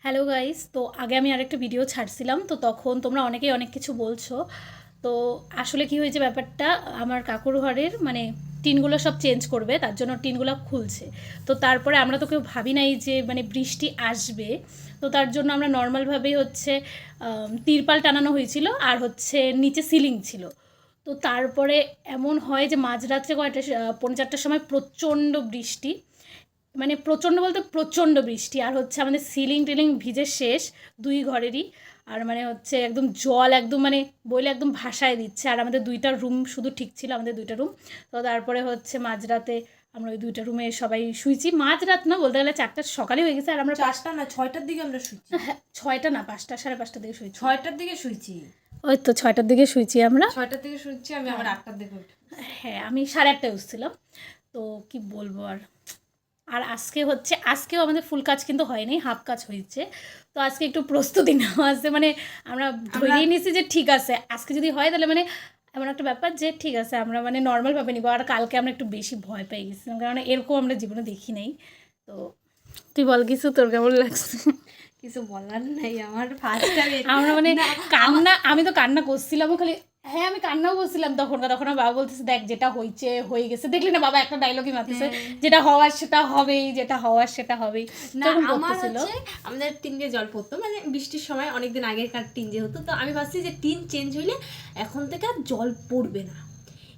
Hello guys, তো আগে আমি আরেকটা ভিডিও ছাড়ছিলাম, তো তখন তোমরা অনেকেই অনেক কিছু বলছো। তো আসলে কি হয়েছে ব্যাপারটা, আমার কাকুর ঘরের মানে টিনগুলো সব চেঞ্জ করবে, তার জন্য টিনগুলো খুলছে। তো তারপরে আমরা তো কেউ ভাবি নাই যে মানে বৃষ্টি আসবে। তো তার জন্য আমরা নর্মালভাবেই হচ্ছে তিরপাল টানানো হয়েছিল, আর হচ্ছে নিচে সিলিং ছিল। তো তারপরে এমন হয় যে মাঝরাত্রে কয়টা 4:45টার সময় প্রচণ্ড বৃষ্টি, মানে প্রচণ্ড বলতে প্রচণ্ড বৃষ্টি, আর হচ্ছে আমাদের সিলিং টিলিং ভিজে শেষ দুই ঘরেরই। আর মানে হচ্ছে একদম জল একদম মানে বইলে একদম ভাসায় দিচ্ছে। আর আমাদের দুইটা রুম শুধু ঠিক ছিল, আমাদের দুইটা রুম। তো তারপরে হচ্ছে মাঝরাতে আমরা ওই দুইটা রুমে সবাই শুয়েছি। মাঝরাত না, বলতে গেলে 4টা সকালে হয়ে গেছে। আর আমরা 4টা না 6টার দিকে আমরা শুয়েছি। হ্যাঁ, 6টা না 5টা, 5:30টার দিকে শুয়েছি। 6টার দিকে শুয়েছি। ওই তো 6টার দিকে শুয়েছি আমরা। 6টার দিকে শুয়েছি, আমি আবার 8টার দিকে উঠি। হ্যাঁ, আমি 8:30টায় উঠছিলাম। তো কি বলবো আর। আর আজকে হচ্ছে, আজকেও আমাদের ফুল কাজ কিন্তু হয়নি, হাফ কাজ হয়েছে। তো আজকে একটু প্রস্তুতি নেওয়া আছে, মানে আমরা ধরেই নিয়েছি যে ঠিক আছে আজকে যদি হয় তাহলে মানে এমন একটা ব্যাপার যে ঠিক আছে আমরা মানে নর্মালভাবে নিব। আর কালকে আমরা একটু বেশি ভয় পেয়ে গেছিলাম, কারণ এরকম আমরা জীবনে দেখি নাই। তো তুই বল কিছু, তোর কেমন লাগছে? কিছু বলার নাই আমার। ফার্স্ট টাইম আমরা মানে কান্না, আমি তো কান্না করছিলাম খালি। হ্যাঁ, আমি কান্নাও করছিলাম তখন আমার বাবা বলতেছে দেখ যেটা হয়েছে হয়ে গেছে। দেখলি না বাবা একটা ডায়লগই মারতেছে, যেটা হওয়ার সেটা হবেই, যেটা হওয়ার সেটা হবেই। না, আমার হচ্ছে আমাদের টিন দিয়ে জল পড়তো, মানে বৃষ্টির সময় অনেকদিন আগেকার টিন যে হতো। তো আমি ভাবছি যে টিন চেঞ্জ হইলে এখন থেকে আর জল পড়বে না।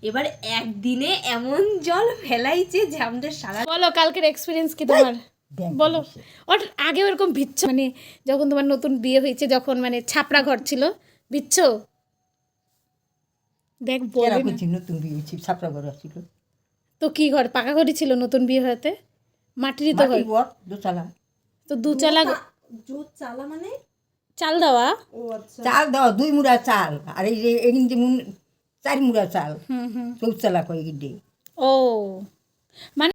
এবার একদিনে এমন জল ফেলাইছে যে আমাদের সারা। বলো কালকের এক্সপিরিয়েন্স কি তোমার, বলো। ওর আগেও এরকম ভিচ্ছ, মানে যখন তোমার নতুন বিয়ে হয়েছে, যখন মানে ছাপড়া ঘর ছিল, ভিচ্ছ? দেখ বলে না। নতুন বিয়ে হয়েছি, ছাপড়া ঘর ছিল। তো কি ঘর, পাকা ঘরই ছিল নতুন বিয়ে হতে? মাটিরই তো ঘর। দোতলা। তো দুচালা চালা মানে চাল দেওয়া। ও আচ্ছা, চাল দাও 2 মুড়া চাল, আর এই যে এদিন যেমন 4 মুড়া চাল, চৌচালা কয় গিয়ে। ও মানে